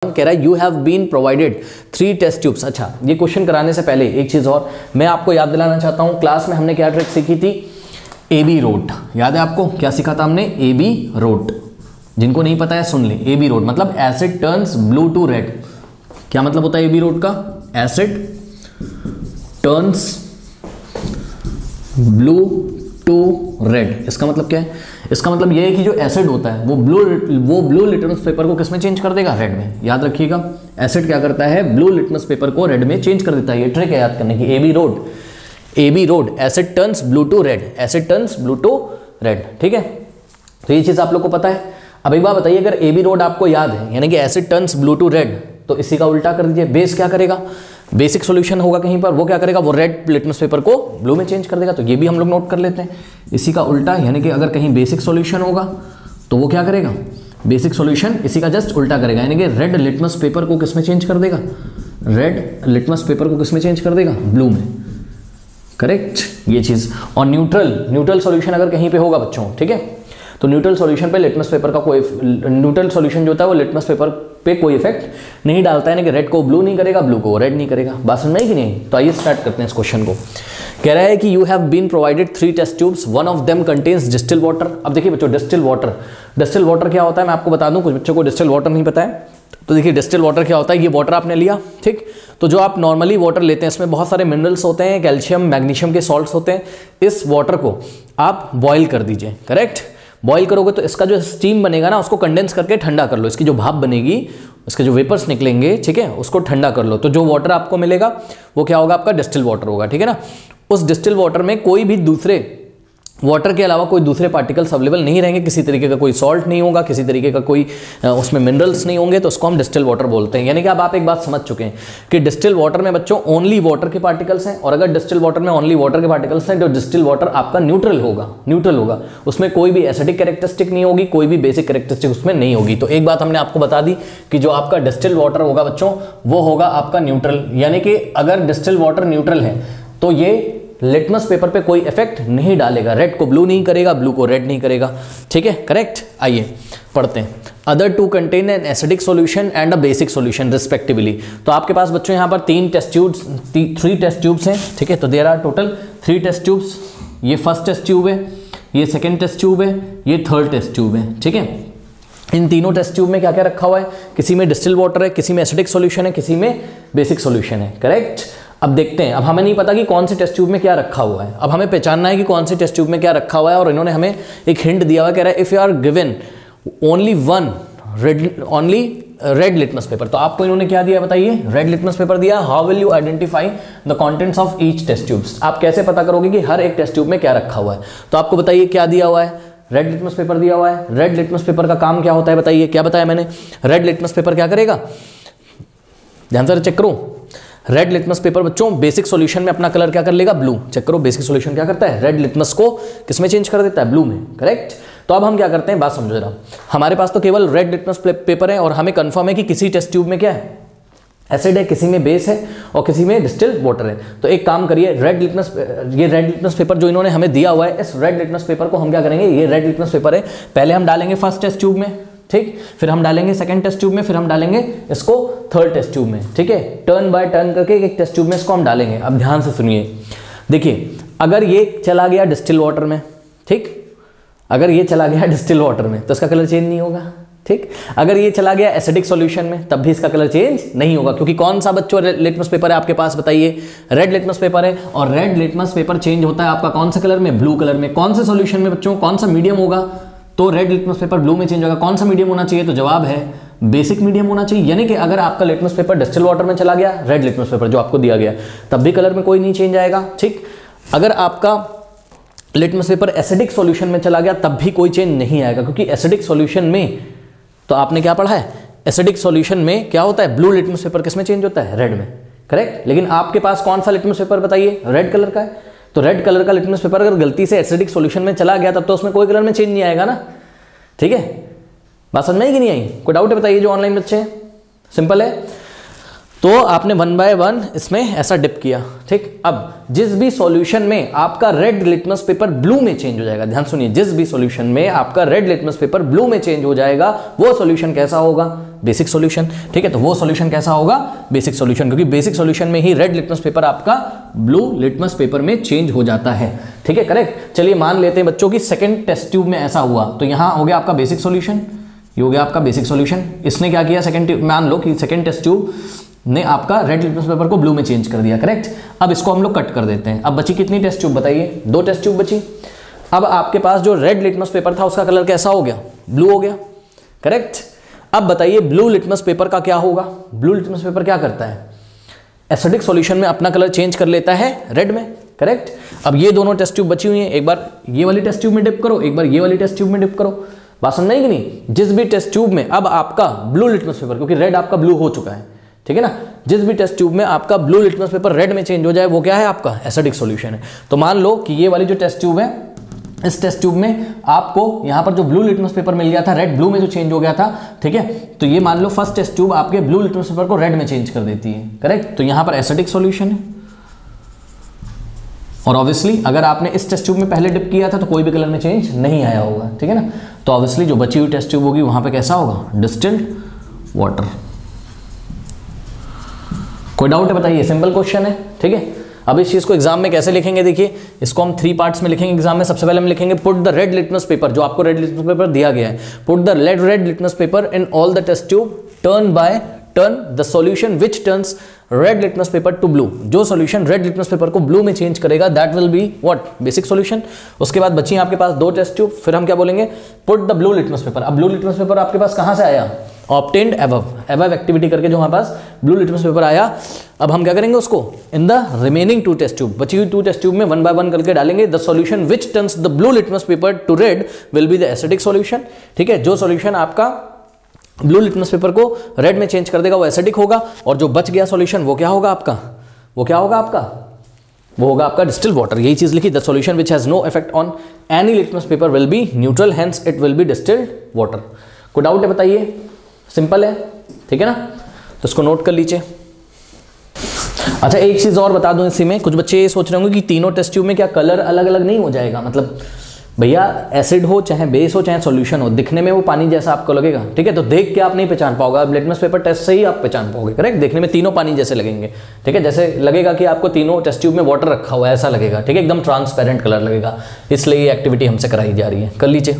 कह रहा है you have been provided 3 test tubes. अच्छा, ये क्वेश्चन कराने से पहले एक चीज और मैं आपको याद दिलाना चाहता हूं, क्लास में हमने क्या ट्रिक सीखी थी, AB रोट। याद है आपको क्या सीखा था हमने, AB रोट। जिनको नहीं पता है सुन ले, AB रोट मतलब acid turns blue to red. क्या मतलब होता है AB रोट का, acid turns blue to red. इसका मतलब क्या है, इसका मतलब यह है कि जो एसिड होता है वो ब्लू लिटमस पेपर को किसमें चेंज कर देगा, रेड में। याद रखिएगा, एसिड क्या करता है, ब्लू लिटमस पेपर को रेड में चेंज कर देता है। ये ट्रिक है याद करने की, AB road, acid turns blue to red, acid turns blue to red. ठीक है, तो ये चीज आप लोग को पता है। अब एक बात बताइए, अगर AB रोड आपको याद है यानी कि acid turns blue to red, तो इसी का उल्टा कर दीजिए। बेस क्या करेगा, बेसिक सॉल्यूशन होगा कहीं पर, वो क्या करेगा, वो रेड लिटमस पेपर को ब्लू में चेंज कर देगा। तो ये भी हम लोग नोट कर लेते हैं, इसी का उल्टा। यानी कि अगर कहीं बेसिक सॉल्यूशन होगा तो वो क्या करेगा, बेसिक सॉल्यूशन इसी का जस्ट उल्टा करेगा, यानी कि रेड लिटमस पेपर को किसमें चेंज कर देगा, रेड लिटमस पेपर को किसमें चेंज कर देगा, ब्लू में। करेक्ट, ये चीज। और न्यूट्रल सॉल्यूशन अगर कहीं पे होगा बच्चों, ठीक है, तो न्यूट्रल सॉल्यूशन पे लिटमस पेपर का कोई, न्यूट्रल सॉल्यूशन जो होता है वो लिटमस पेपर पे कोई इफेक्ट नहीं डालता है, यानी कि रेड को ब्लू नहीं करेगा, ब्लू को रेड नहीं करेगा। बात समझ में आई कि नहीं? तो आइए स्टार्ट करते हैं इस क्वेश्चन को। कह रहा है कि you have been provided 3 test tubes, one of them contains distil water. अब देखिए बच्चों, डिस्टिल वाटर क्या होता है मैं आपको बता दूं, कुछ बच्चों को डिस्टिल वाटर नहीं पता है। तो देखिए डिस्टिल वाटर क्या होता है, ये वाटर आपने लिया, ठीक, तो जो आप नॉर्मली वाटर लेते हैं इसमें बहुत सारे मिनरल्स होते हैं, कैल्शियम मैग्नीशियम के सॉल्ट्स होते हैं। इस वाटर को आप बॉयल कर दीजिए। करेक्ट, बॉयल करोगे तो इसका जो स्टीम बनेगा ना, उसको कंडेंस करके ठंडा कर लो। इसकी जो भाप बनेगी, उसके जो वेपर्स निकलेंगे, ठीक है, उसको ठंडा कर लो। तो जो वाटर आपको मिलेगा वो क्या होगा, आपका डिस्टिल वाटर होगा। ठीक है ना, उस डिस्टिल वाटर में कोई भी दूसरे वाटर के अलावा कोई दूसरे पार्टिकल्स अवेलेबल नहीं रहेंगे, किसी तरीके का कोई सॉल्ट नहीं होगा, किसी तरीके का कोई उसमें मिनरल्स नहीं होंगे, तो उसको हम डिस्टिल वाटर बोलते हैं। यानी कि अब आप एक बात समझ चुके हैं कि डिस्टिल वाटर में बच्चों ओनली वाटर के पार्टिकल्स हैं, और अगर डिस्टिल वाटर में ओनली वाटर के पार्टिकल्स हैं तो डिस्टिल वाटर आपका न्यूट्रल होगा, उसमें कोई भी एसिडिक कैरेक्टरिस्टिक नहीं होगी, कोई भी बेसिक कैरेक्टरिस्टिक उसमें नहीं होगी। तो एक बात हमने आपको बता दी कि जो आपका डिस्टिल वाटर होगा बच्चों वो होगा आपका न्यूट्रल। यानी कि अगर डिस्टिल वाटर न्यूट्रल है तो ये लिटमस पेपर पे कोई इफेक्ट नहीं डालेगा, रेड को ब्लू नहीं करेगा, ब्लू को रेड नहीं करेगा। ठीक है, करेक्ट। आइए पढ़ते हैं। Other two contain an acidic solution and a basic solution respectively. तो आपके पास बच्चों यहाँ पर 3 टेस्ट ट्यूब्स हैं। ठीक है, तो there are total 3 test tubes. ये फर्स्ट टेस्ट ट्यूब है, ये सेकेंड टेस्ट ट्यूब है, ये थर्ड टेस्ट ट्यूब है। ठीक है, इन तीनों टेस्ट ट्यूब में क्या क्या रखा हुआ है, किसी में डिस्टिल वाटर है, किसी में एसिडिक सॉल्यूशन है, किसी में बेसिक सॉल्यूशन है। करेक्ट। अब देखते हैं, अब हमें नहीं पता कि कौन से टेस्ट ट्यूब में क्या रखा हुआ है, अब हमें पहचानना है कि कौन से टेस्ट ट्यूब में क्या रखा हुआ है। और इन्होंने हमें एक हिंट दिया हुआ, कह रहा है if you are given only red litmus paper. तो आपको इन्होंने क्या दिया बताइए, रेड लिटमस पेपर दिया। How will you identify the contents of each test tubes. आप कैसे पता करोगे कि हर एक टेस्ट ट्यूब में क्या रखा हुआ है। तो आपको बताइए क्या दिया हुआ है, रेड लिटमस पेपर दिया हुआ है। रेड लिटमस पेपर का काम क्या होता है बताइए, क्या बताया मैंने, रेड लिटमस पेपर क्या करेगा, ध्यान से चेक करो। रेड लिटमस पेपर बच्चों बेसिक सॉल्यूशन में अपना कलर क्या कर लेगा, ब्लू। चेक करो, बेसिक सॉल्यूशन क्या करता है, रेड लिटमस को किसमें चेंज कर देता है, ब्लू में। करेक्ट। तो अब हम क्या करते हैं, बात समझो जरा। हमारे पास तो केवल रेड लिटमस पेपर है और हमें कंफर्म है कि किसी टेस्ट ट्यूब में क्या है, एसिड है, किसी में बेस है और किसी में डिस्टिल वाटर है। तो एक काम करिए, ये रेड लिटमस पेपर जो इन्होंने हमें दिया हुआ है, इस रेड लिटमस पेपर को हम क्या करेंगे, ये रेड लिटमस पेपर है, पहले हम डालेंगे फर्स्ट टेस्ट ट्यूब में, ठीक, फिर हम डालेंगे सेकंड टेस्ट ट्यूब में, फिर हम डालेंगे इसको थर्ड टेस्ट ट्यूब में। ठीक है, टर्न बाय टर्न करके एक टेस्ट ट्यूब में इसको हम डालेंगे। अब ध्यान से सुनिए, देखिए अगर ये चला गया डिस्टिल वाटर में, ठीक, अगर ये चला गया डिस्टिल वाटर में तो इसका कलर चेंज नहीं होगा। ठीक, अगर ये चला गया एसिडिक सॉल्यूशन में तब भी इसका कलर चेंज नहीं होगा, क्योंकि कौन सा बच्चों लिटमस पेपर है आपके पास बताइए, रेड लिटमस पेपर है। और रेड लिटमस पेपर चेंज होता है आपका कौन से कलर में, ब्लू कलर में। कौन से सॉल्यूशन में बच्चों, कौन सा मीडियम होगा तो रेड लिटमस पेपर ब्लू में चेंज होगा। कौन सा मीडियम होना चाहिए, तो जवाब है बेसिक मीडियम होना चाहिए। यानी कि अगर आपका लिटमस पेपर डिस्टिल वाटर में चला गया, रेड लिटमस पेपर जो आपको दिया गया, तब भी कलर में कोई नहीं चेंज आएगा। ठीक, अगर आपका लिटमस पेपर एसिडिक सॉल्यूशन में चला गया तब भी कोई चेंज नहीं आएगा, क्योंकि एसिडिक सॉल्यूशन में तो आपने क्या पढ़ा है, एसिडिक सॉल्यूशन में क्या होता है, ब्लू लिटमस पेपर किसमें चेंज होता है, रेड में। करेक्ट। लेकिन आपके पास कौन सा लिटमस पेपर बताइए, रेड कलर का है। तो रेड कलर का लिटमस पेपर अगर गलती से एसिडिक सॉल्यूशन में चला गया तब तो उसमें कोई कलर में चेंज नहीं आएगा ना। ठीक है, बात समझ में आई कि नहीं आई, कोई डाउट है बताइए जो ऑनलाइन बच्चे हैं, सिंपल है। तो आपने 1 बाय 1 इसमें ऐसा डिप किया, ठीक। अब जिस भी सॉल्यूशन में आपका रेड लिटमस पेपर ब्लू में चेंज हो जाएगा, ध्यान सुनिए, जिस भी सॉल्यूशन में आपका रेड लिटमस पेपर ब्लू में चेंज हो जाएगा वो सॉल्यूशन कैसा होगा, बेसिक सॉल्यूशन, ठीक है। तो वो सॉल्यूशन कैसा होगा, बेसिक सॉल्यूशन, क्योंकि बेसिक सॉल्यूशन में ही रेड लिटमस पेपर आपका ब्लू लिटमस पेपर में चेंज हो जाता है, ठीक है, करेक्ट। चलिए मान लेते हैं बच्चों की सेकंड टेस्ट ट्यूब में ऐसा हुआ, तो यहां हो गया आपका बेसिक सॉल्यूशन, ये हो गया आपका बेसिक सॉल्यूशन। इसने क्या किया, सेकंड ट्यूब, मान लो कि सेकंड टेस्ट ट्यूब ने आपका रेड लिटमस पेपर को ब्लू में चेंज कर दिया, करेक्ट। अब इसको हम लोग कट कर देते हैं। अब बची कितनी टेस्ट ट्यूब बताइए, 2 टेस्ट ट्यूब बची। अब आपके पास जो रेड लिटमस पेपर था उसका कलर कैसा हो गया, ब्लू हो गया, करेक्ट। अब बताइए ब्लू लिटमस पेपर का क्या होगा, ब्लू लिटमस पेपर क्या करता है, एसिडिक सॉल्यूशन में अपना कलर चेंज कर लेता है रेड में, करेक्ट। अब ये दोनों टेस्ट ट्यूब बची हुई हैं, एक बार ये वाली टेस्ट ट्यूब में डिप करो, एक बार ये वाली टेस्ट ट्यूब में डिप करो, बात समझ नहीं कि नहीं। जिस भी टेस्ट ट्यूब में अब आपका ब्लू लिटमस पेपर, क्योंकि रेड आपका ब्लू हो चुका है, ठीक है ना, जिस भी टेस्ट ट्यूब में आपका ब्लू लिटमस पेपर रेड में चेंज हो जाए वो क्या है, आपका एसिडिक सॉल्यूशन है। तो मान लो कि ये वाली जो टेस्ट ट्यूब है, इस टेस्ट ट्यूब में आपको यहां पर जो ब्लू लिटमस पेपर मिल गया था, रेड ब्लू में जो चेंज हो गया था, ठीक है। तो ये मान लो फर्स्ट टेस्ट ट्यूब आपके ब्लू लिटमस पेपर को रेड में चेंज कर देती है, करेक्ट। तो यहां पर एसिडिक सॉल्यूशन है। और ऑब्वियसली अगर आपने इस टेस्ट ट्यूब में पहले डिप किया था तो कोई भी कलर में चेंज नहीं आया होगा, ठीक है ना। तो ऑब्वियसली जो बची हुई टेस्ट ट्यूब होगी वहां पे कैसा होगा, डिस्टिल्ड वाटर। कोई डाउट है बताइए, सिंपल क्वेश्चन है, ठीक है। अब इस चीज को एग्जाम में कैसे लिखेंगे, देखिए इसको हम 3 पार्ट्स में लिखेंगे एग्जाम में। सबसे पहले हम लिखेंगे put the red litmus paper, जो आपको रेड लिटमस पेपर दिया गया है, put the red litmus paper in all the test tube, turn by turn the solution which turns red litmus paper to blue. जो सॉल्यूशन रेड लिटमस पेपर को blue में change करेगा that will be what, basic solution. उसके बाद बची आपके पास 2 test tube, फिर हम क्या बोलेंगे, put the blue litmus paper. अब ब्लू लिटमस पेपर आपके पास कहां से आया, ऑब्टेन्ड एबव एक्टिविटी करके जो हमारे पास ब्लू लिटमस पेपर आया। अब हम क्या करेंगे उसको in the remaining 2 test tube, बची हुई 2 टेस्ट ट्यूब में 1 बाय 1 करके डालेंगे। The solution which turns the blue litmus paper to red will be the acidic solution, ठीक है। जो सॉल्यूशन आपका ब्लू लिटमस पेपर को रेड में चेंज कर देगा वो एसिडिक होगा, और जो बच गया सॉल्यूशन वो क्या होगा आपका, वो क्या होगा आपका, वो होगा आपका डिस्टिल्ड वाटर। यही चीज लिखी, the solution which has no effect on any litmus paper will be neutral, hence it will be distilled water. कोई डाउट है बताइए, सिंपल है, ठीक है ना। तो इसको नोट कर लीजिए। अच्छा एक चीज और बता दूं इसी में, कुछ बच्चे ये सोच रहे होंगे कि तीनों टेस्ट ट्यूब में क्या कलर अलग अलग नहीं हो जाएगा, मतलब भैया एसिड हो चाहे बेस हो चाहे सॉल्यूशन हो, दिखने में वो पानी जैसा आपको लगेगा, ठीक है। तो देख के आप नहीं पहचान पाओगे, लिटमस पेपर टेस्ट से ही आप पहचान पाओगे, करेक्ट। देखने में तीनों पानी जैसे लगेंगे, ठीक है, जैसे लगेगा कि आपको तीनों टेस्ट ट्यूब में वाटर रखा हुआ है ऐसा लगेगा, ठीक है, एकदम ट्रांसपेरेंट कलर लगेगा। इसलिए ये एक्टिविटी हमसे कराई जा रही है, कर लीजिए।